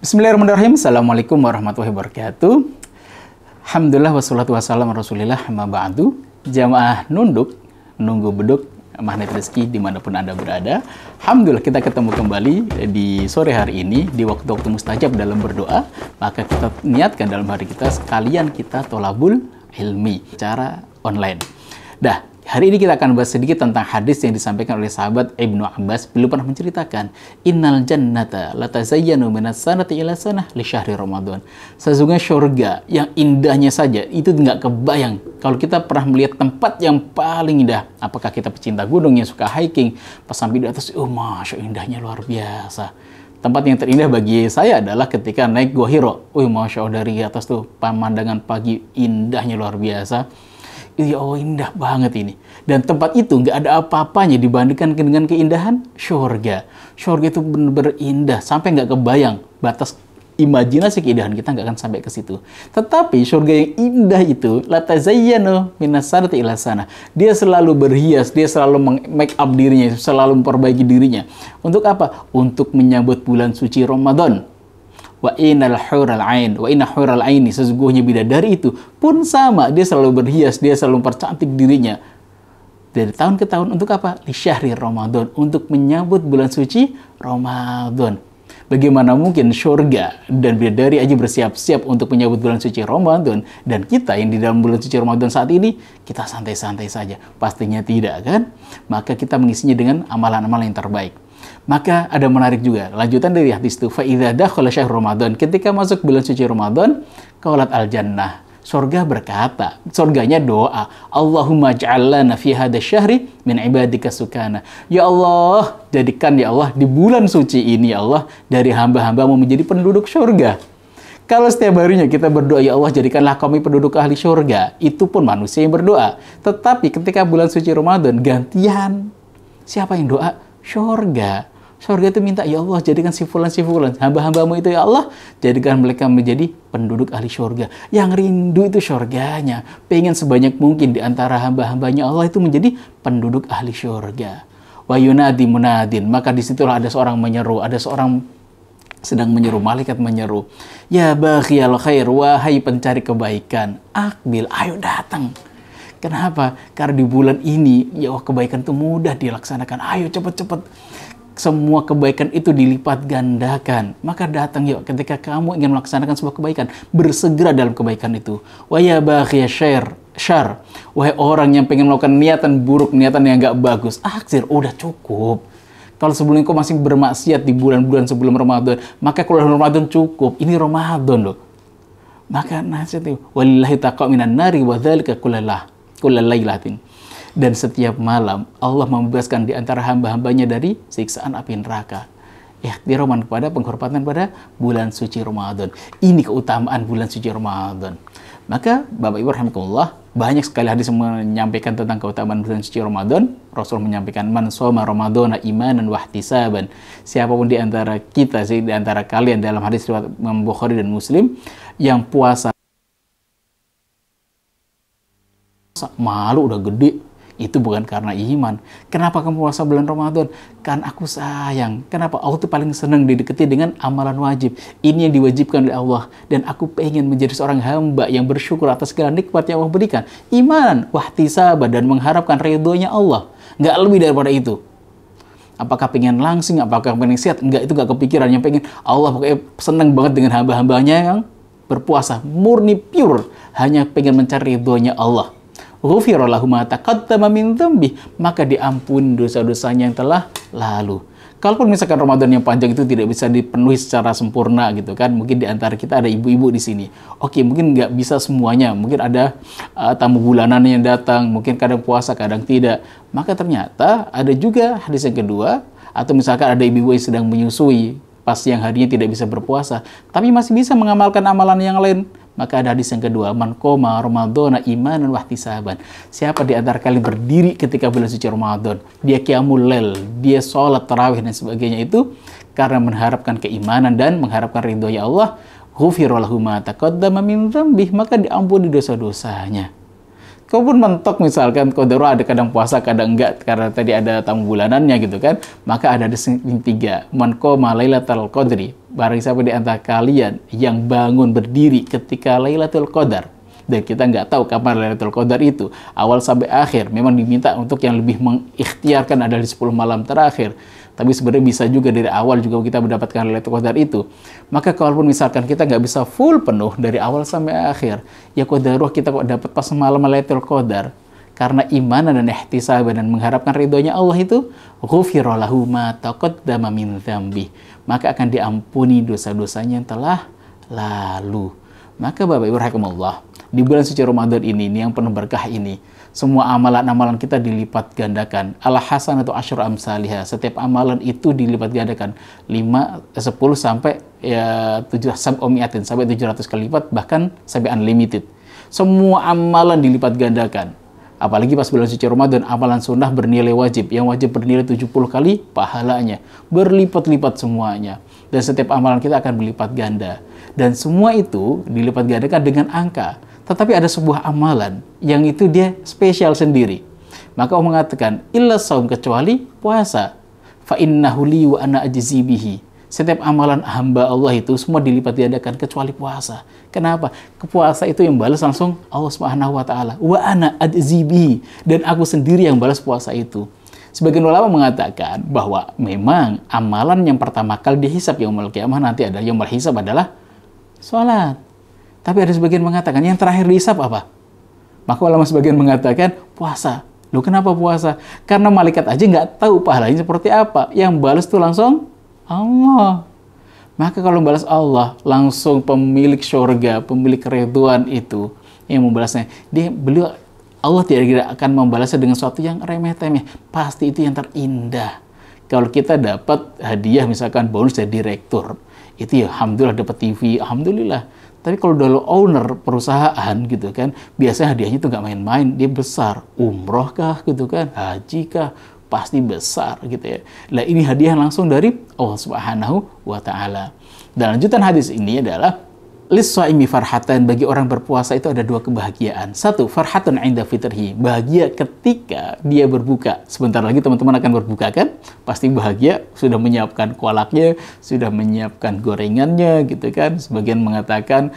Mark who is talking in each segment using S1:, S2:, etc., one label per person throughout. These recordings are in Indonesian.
S1: Bismillahirrahmanirrahim. Assalamualaikum warahmatullahi wabarakatuh. Alhamdulillah wassalatu wassalamu ala rasulillah amma ba'du. Jamaah nunduk, nunggu beduk, magnet rezeki dimanapun Anda berada. Alhamdulillah kita ketemu kembali di sore hari ini di waktu-waktu mustajab dalam berdoa. Maka kita niatkan dalam hari kita sekalian kita tolabul ilmi secara online. Dah. Hari ini kita akan bahas sedikit tentang hadis yang disampaikan oleh sahabat Ibnu Abbas. Beliau pernah menceritakan, Innal jannata latazayyanu minas sanati ila sanah li syahri Ramadan. Sesungguhnya surga yang indahnya saja itu nggak kebayang. Kalau kita pernah melihat tempat yang paling indah, apakah kita pecinta gunung yang suka hiking, pas sampai di atas, oh masya indahnya luar biasa. Tempat yang terindah bagi saya adalah ketika naik Gua Hiro. Masya Allah dari atas tuh pemandangan pagi indahnya luar biasa. Ya Allah, indah banget ini. Dan tempat itu nggak ada apa-apanya dibandingkan dengan keindahan surga. Surga itu benar-benar indah, sampai nggak kebayang. Batas imajinasi keindahan kita nggak akan sampai ke situ. Tetapi surga yang indah itu, latazayyanu minas sanati ila sana. Dia selalu berhias, dia selalu make up dirinya, selalu memperbaiki dirinya. Untuk apa? Untuk menyambut bulan suci Ramadan. Wa inna hural aini, sesungguhnya bidadari itu pun sama, dia selalu berhias, dia selalu mempercantik dirinya dari tahun ke tahun. Untuk apa? Li syahri Ramadan, untuk menyambut bulan suci Ramadan. Bagaimana mungkin surga dan bidadari aja bersiap-siap untuk menyambut bulan suci Ramadan, dan kita yang di dalam bulan suci Ramadan saat ini kita santai-santai saja? Pastinya tidak, kan? Maka kita mengisinya dengan amalan-amalan yang terbaik. Maka ada menarik juga lanjutan dari hadis itu, fa idza dakhala syahr Ramadan, ketika masuk bulan suci Ramadan, qalat al jannah, surga berkata, surganya doa, Allahumma ja'al lana fi hadha syahri min ibadika sukana. Ya Allah, jadikan ya Allah di bulan suci ini ya Allah dari hamba-hambamu menjadi penduduk surga. Kalau setiap harinya kita berdoa, ya Allah jadikanlah kami penduduk ahli surga, itu pun manusia yang berdoa. Tetapi ketika bulan suci Ramadan gantian, siapa yang doa? Surga. Surga itu minta, ya Allah jadikan si fulan hamba-hambamu itu ya Allah jadikan mereka menjadi penduduk ahli surga. Yang rindu itu surganya, pengen sebanyak mungkin di antara hamba-hambanya Allah itu menjadi penduduk ahli surga. Wa yunadi munadin, maka disitulah ada seorang menyeru, ada seorang sedang menyeru, malaikat menyeru, ya baghiyal khair, wahai pencari kebaikan, akbil, ayo datang. Kenapa? Karena di bulan ini ya Allah kebaikan itu mudah dilaksanakan, ayo cepet-cepet. Semua kebaikan itu dilipat gandakan. Maka datang yuk ketika kamu ingin melaksanakan sebuah kebaikan, bersegera dalam kebaikan itu. Wa ya baghiya syar, wahai orang yang pengen melakukan niatan buruk, niatan yang gak bagus, akhir udah cukup. Kalau sebelumnya kau masih bermaksiat di bulan-bulan sebelum Ramadan, maka kalau Ramadan cukup, ini Ramadan loh. Maka nasihat itu, walillahi taqa minan nari wa dzalika kullailatin. Dan setiap malam Allah membebaskan di antara hamba-hambanya dari siksaan api neraka. Ihtiraman kepada penghormatan pada bulan suci Ramadan. Ini keutamaan bulan suci Ramadan. Maka Bapak Ibu rahimakumullah, banyak sekali hadis yang menyampaikan tentang keutamaan bulan suci Ramadan. Rasul menyampaikan, man shoma ramadhana imanan wa ihtisaban. Siapapun di antara kita, di antara kalian, dalam hadis riwayat Imam Bukhari dan Muslim, yang puasa malu udah gede, itu bukan karena iman. Kenapa kamu puasa bulan Ramadan? Kan aku sayang. Kenapa? Allah tuh paling senang didekati dengan amalan wajib. Ini yang diwajibkan oleh Allah. Dan aku pengen menjadi seorang hamba yang bersyukur atas segala nikmat yang Allah berikan. Iman, wahtisabah, dan mengharapkan ridhonya Allah. Nggak lebih daripada itu. Apakah pengen langsing? Apakah pengen sehat? Enggak, itu nggak kepikiran. Yang pengen Allah pokoknya senang banget dengan hamba-hambanya yang berpuasa. Murni, pure. Hanya pengen mencari ridhonya Allah. Ghufira lahu ma taqaddama min dzambi, maka diampuni dosa-dosanya yang telah lalu. Kalaupun misalkan Ramadan yang panjang itu tidak bisa dipenuhi secara sempurna gitu kan, mungkin di antara kita ada ibu-ibu di sini. Oke, mungkin nggak bisa semuanya, mungkin ada tamu bulanan yang datang, mungkin kadang puasa, kadang tidak. Maka ternyata ada juga hadis yang kedua, atau misalkan ada ibu-ibu yang sedang menyusui, pas yang harinya tidak bisa berpuasa, tapi masih bisa mengamalkan amalan yang lain. Maka ada hadis yang kedua, man qoma ramadhana imanan wa ihtisaban. Siapa di antara kalian berdiri ketika bulan suci Ramadan, dia qiyamul lail, dia sholat tarawih dan sebagainya itu karena mengharapkan keimanan dan mengharapkan ridhonya Allah, ghufira lahu ma taqaddama min dzambih, maka diampuni dosa-dosanya. Kau pun mentok misalkan kodaro ada kadang puasa kadang enggak karena tadi ada tamu bulanannya gitu kan, maka ada yang tiga, man qoma lailatal qadri, barang siapa di antara kalian yang bangun berdiri ketika Lailatul Qadar, dan kita nggak tahu kapan Lailatul Qadar itu, awal sampai akhir, memang diminta untuk yang lebih mengikhtiarkan adalah di 10 malam terakhir. Tapi sebenarnya bisa juga dari awal juga kita mendapatkan Lailatul Qadar itu. Maka kalaupun misalkan kita nggak bisa full penuh dari awal sampai akhir, ya qadarullah kita kok dapat pas malam Lailatul Qadar, karena iman dan ihtisaban dan mengharapkan ridhonya Allah itu, ghufira lahu ma taqaddama min dzambi, maka akan diampuni dosa-dosanya yang telah lalu. Maka Bapak Ibu rahimakumullah, di bulan suci Ramadan ini yang penuh berkah ini, semua amalan-amalan kita dilipat gandakan. Al-hasanatu asyru amsalihha. Setiap amalan itu dilipat gandakan 10 sampai 700 sampai 700 kali lipat, bahkan sampai unlimited. Semua amalan dilipat gandakan. Apalagi pas bulan suci Ramadan, amalan sunnah bernilai wajib. Yang wajib bernilai 70 kali pahalanya. Berlipat-lipat semuanya. Dan setiap amalan kita akan berlipat ganda. Dan semua itu dilipat gandakan dengan angka. Tetapi ada sebuah amalan yang itu dia spesial sendiri. Maka Allah mengatakan, illa saum, kecuali puasa. Fa innahu li wa ana ajzi bihi. Setiap amalan hamba Allah itu semua dilipat gandakan kecuali puasa. Kenapa? Puasa itu yang balas langsung Allah Subhanahu wa taala. Wa ana ajzi bihi, dan aku sendiri yang balas puasa itu. Sebagian ulama mengatakan bahwa memang amalan yang pertama kali dihisab yaumul qiyamah nanti ada yaumul hisab adalah salat. Tapi ada sebagian mengatakan, yang terakhir dihisab apa? Maka ulama sebagian mengatakan, puasa. Loh, kenapa puasa? Karena malaikat aja nggak tahu pahalanya seperti apa. Yang balas tuh langsung Allah. Maka kalau balas Allah, langsung pemilik surga, pemilik keridhaan itu, yang membalasnya. Allah tidak akan membalasnya dengan sesuatu yang remeh-temeh. Pasti itu yang terindah. Kalau kita dapat hadiah, misalkan bonus dari direktur, itu ya alhamdulillah dapat TV, alhamdulillah. Tapi kalau udah owner perusahaan gitu kan, biasanya hadiahnya tuh nggak main-main, dia besar. Umroh kah gitu kan, haji kah, pasti besar gitu ya. Nah ini hadiah langsung dari Allah Subhanahu wa Ta'ala. Dan lanjutan hadis ini adalah, lis-shaimi farhatan, bagi orang berpuasa itu ada dua kebahagiaan. Satu, farhatun 'inda fitrihi, bahagia ketika dia berbuka. Sebentar lagi teman-teman akan berbuka kan? Pasti bahagia, sudah menyiapkan kolaknya, sudah menyiapkan gorengannya gitu kan. Sebagian mengatakan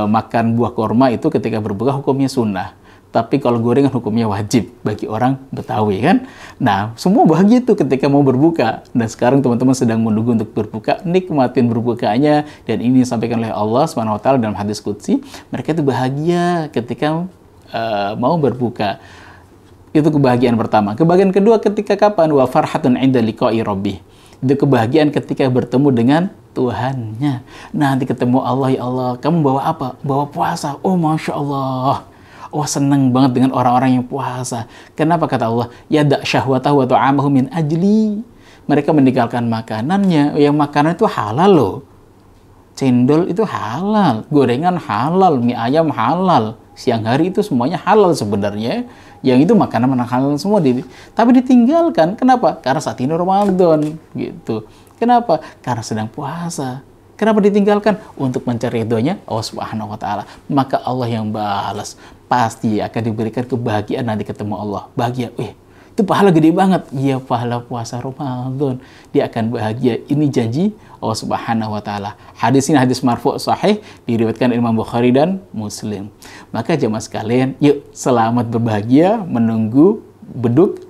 S1: makan buah korma itu ketika berbuka hukumnya sunnah. Tapi kalau gorengan hukumnya wajib bagi orang Betawi kan. Nah, semua bahagia itu ketika mau berbuka. Dan sekarang teman-teman sedang menunggu untuk berbuka, nikmatin berbukanya. Dan ini disampaikan oleh Allah SWT dalam hadis qudsi. Mereka itu bahagia ketika mau berbuka. Itu kebahagiaan pertama. Kebahagiaan kedua ketika kapan? Wa farhatun 'inda liqa'i rabbih. Itu kebahagiaan ketika bertemu dengan Tuhannya. Nanti ketemu Allah, ya Allah, kamu bawa apa? Bawa puasa. Oh, Masya Allah. Oh, senang banget dengan orang-orang yang puasa. Kenapa kata Allah? Yada' syahwatahu wa ta'amahu min ajli. Mereka meninggalkan makanannya. Yang makanan itu halal loh. Cendol itu halal. Gorengan halal. Mie ayam halal. Siang hari itu semuanya halal sebenarnya. Yang itu makanan halal semua. Tapi ditinggalkan. Kenapa? Karena saat ini Ramadan. Gitu. Kenapa? Karena sedang puasa. Kenapa ditinggalkan? Untuk mencari ridhonya Allah Subhanahu wa Ta'ala. Maka Allah yang balas. Pasti akan diberikan kebahagiaan nanti ketemu Allah. Bahagia. Itu pahala gede banget. Iya, pahala puasa Ramadan. Dia akan bahagia. Ini janji Allah Subhanahu wa Ta'ala. Hadis ini hadis marfu' sahih, diriwayatkan Imam Bukhari dan Muslim. Maka jemaah sekalian, yuk selamat berbahagia menunggu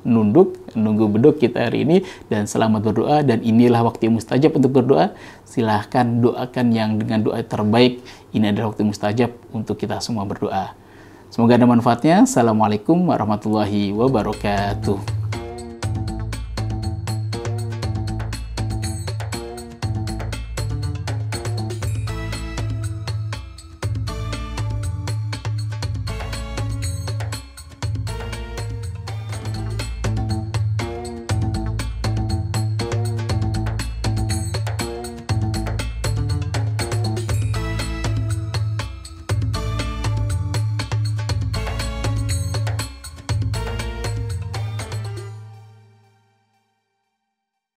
S1: nunggu beduk kita hari ini, dan selamat berdoa. Dan inilah waktu yang mustajab untuk berdoa. Silahkan doakan yang dengan doa terbaik. Ini adalah waktu mustajab untuk kita semua berdoa. Semoga ada manfaatnya. Assalamualaikum warahmatullahi wabarakatuh.